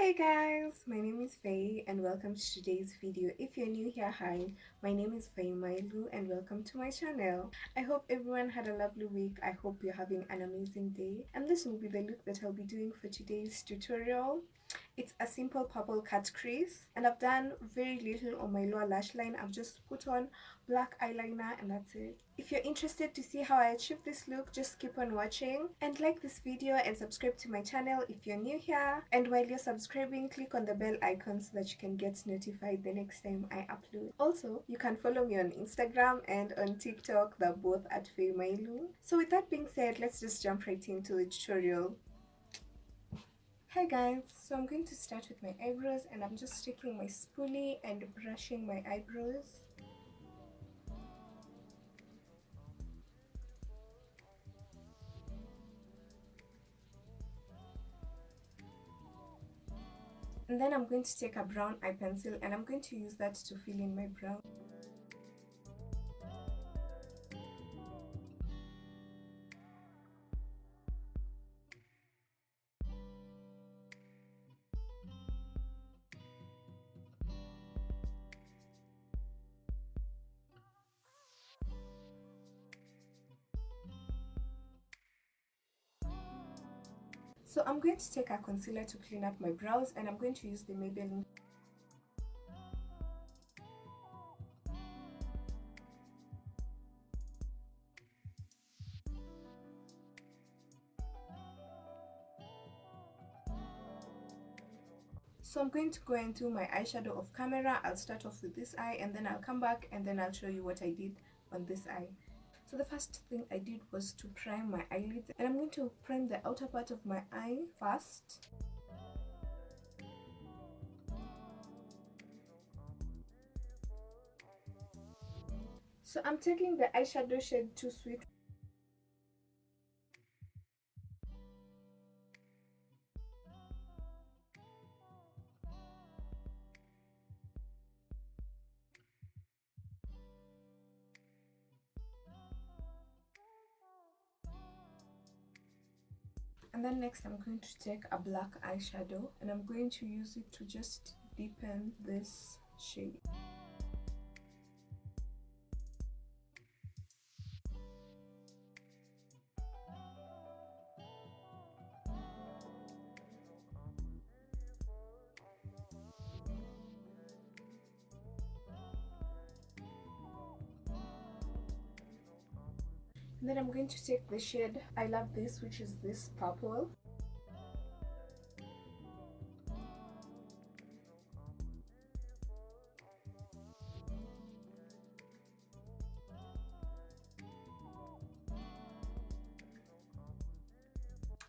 Hey guys, my name is Faye and welcome to today's video. If you're new here, hi, my name is Phaye Mailu and welcome to my channel. I hope everyone had a lovely week. I hope you're having an amazing day, and this will be the look that I'll be doing for today's tutorial. It's a simple purple cut crease and I've done very little on my lower lash line. I've just put on black eyeliner and that's it. If you're interested to see how I achieve this look, just keep on watching and like this video and subscribe to my channel if you're new here. And while you're subscribing, click on the bell icon so that you can get notified the next time I upload. Also, you can follow me on Instagram and on TikTok. They're both at Phaye Mailu. So with that being said, let's just jump right into the tutorial. Hi guys, so I'm going to start with my eyebrows and I'm just taking my spoolie and brushing my eyebrows. And then I'm going to take a brown eye pencil and I'm going to use that to fill in my brow. So I'm going to take a concealer to clean up my brows and I'm going to use the Maybelline. So I'm going to go into my eyeshadow off camera. I'll start off with this eye and then I'll come back and then I'll show you what I did on this eye. So the first thing I did was to prime my eyelids and I'm going to prime the outer part of my eye first. So I'm taking the eyeshadow shade Too Sweet. And then next I'm going to take a black eyeshadow and I'm going to use it to just deepen this shade. And then I'm going to take the shade I Love This, which is this purple.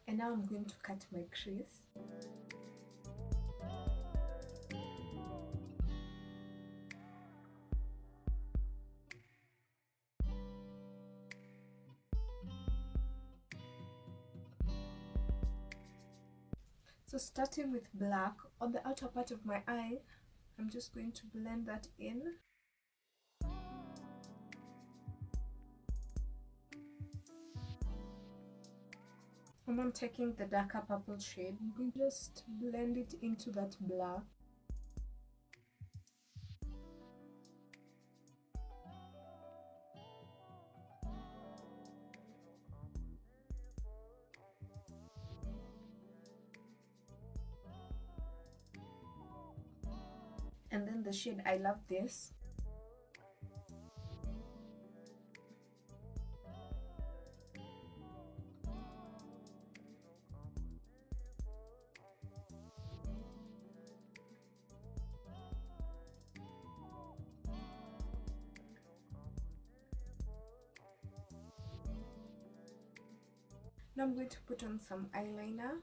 And now I'm going to cut my crease. So starting with black on the outer part of my eye, I'm just going to blend that in. And I'm taking the darker purple shade. I'm going to just blend it into that black. And then the shade I Love This. Now I'm going to put on some eyeliner.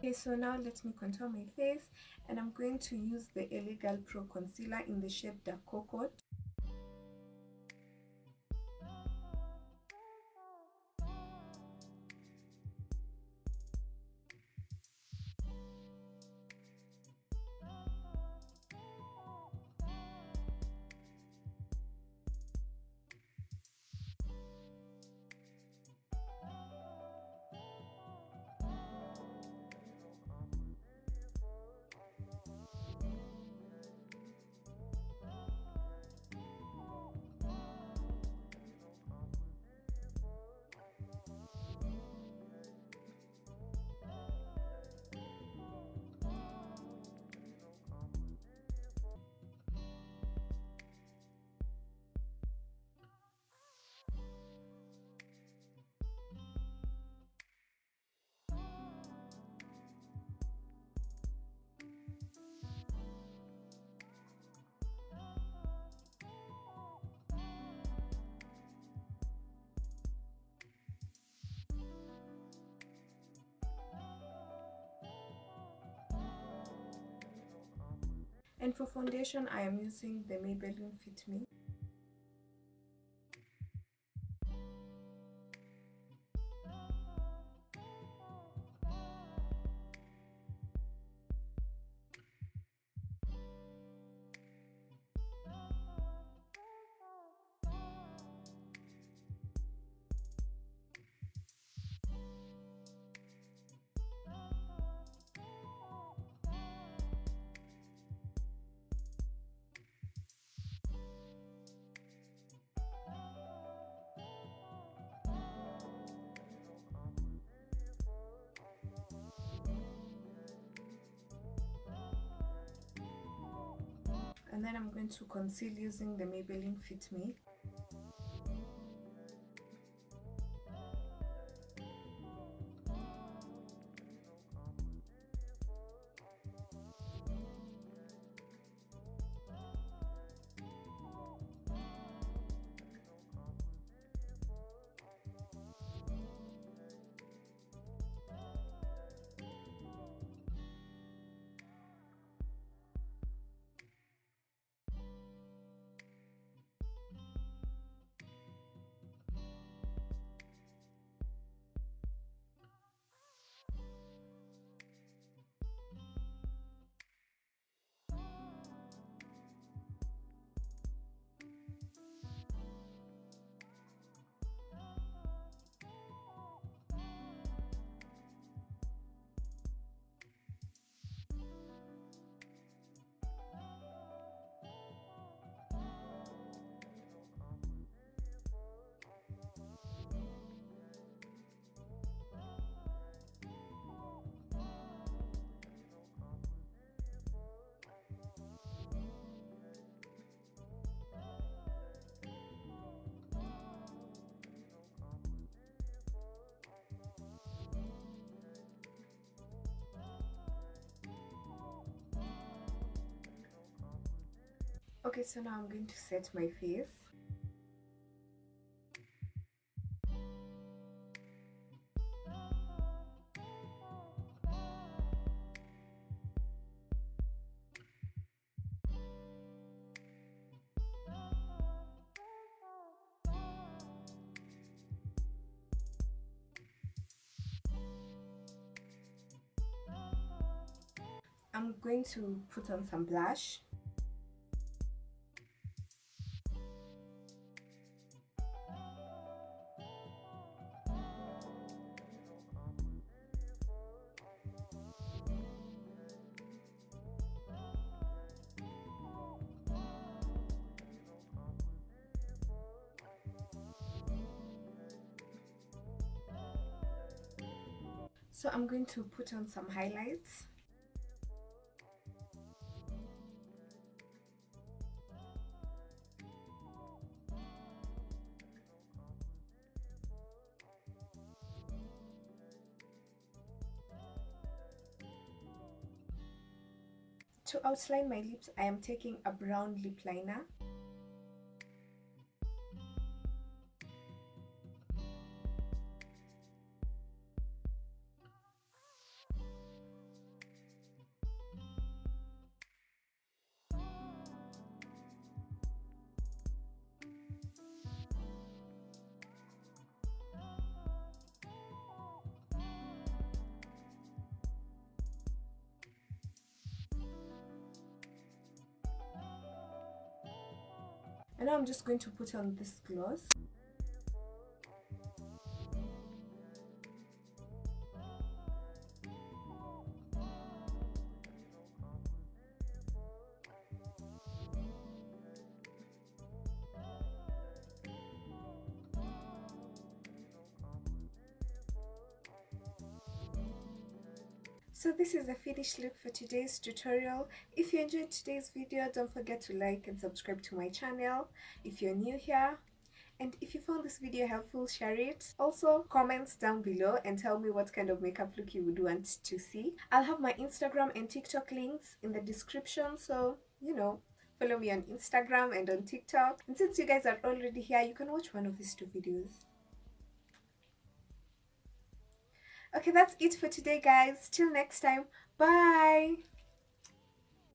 Okay, so now let me contour my face and I'm going to use the LA Girl Pro Concealer in the shade Dark Cocoa. And for foundation, I am using the Maybelline Fit-Me. And then I'm going to conceal using the Maybelline Fit-Me. Okay, so now I'm going to set my face. I'm going to put on some blush. So I'm going to put on some highlights. To outline my lips, I am taking a brown lip liner. And now I'm just going to put on this gloss. So this is the finished look for today's tutorial. If you enjoyed today's video, don't forget to like and subscribe to my channel if you're new here. And if you found this video helpful, share it. Also, comment down below and tell me what kind of makeup look you would want to see. I'll have my Instagram and TikTok links in the description, so, follow me on Instagram and on TikTok. And since you guys are already here, you can watch one of these two videos. Okay, that's it for today, guys. Till next time. Bye!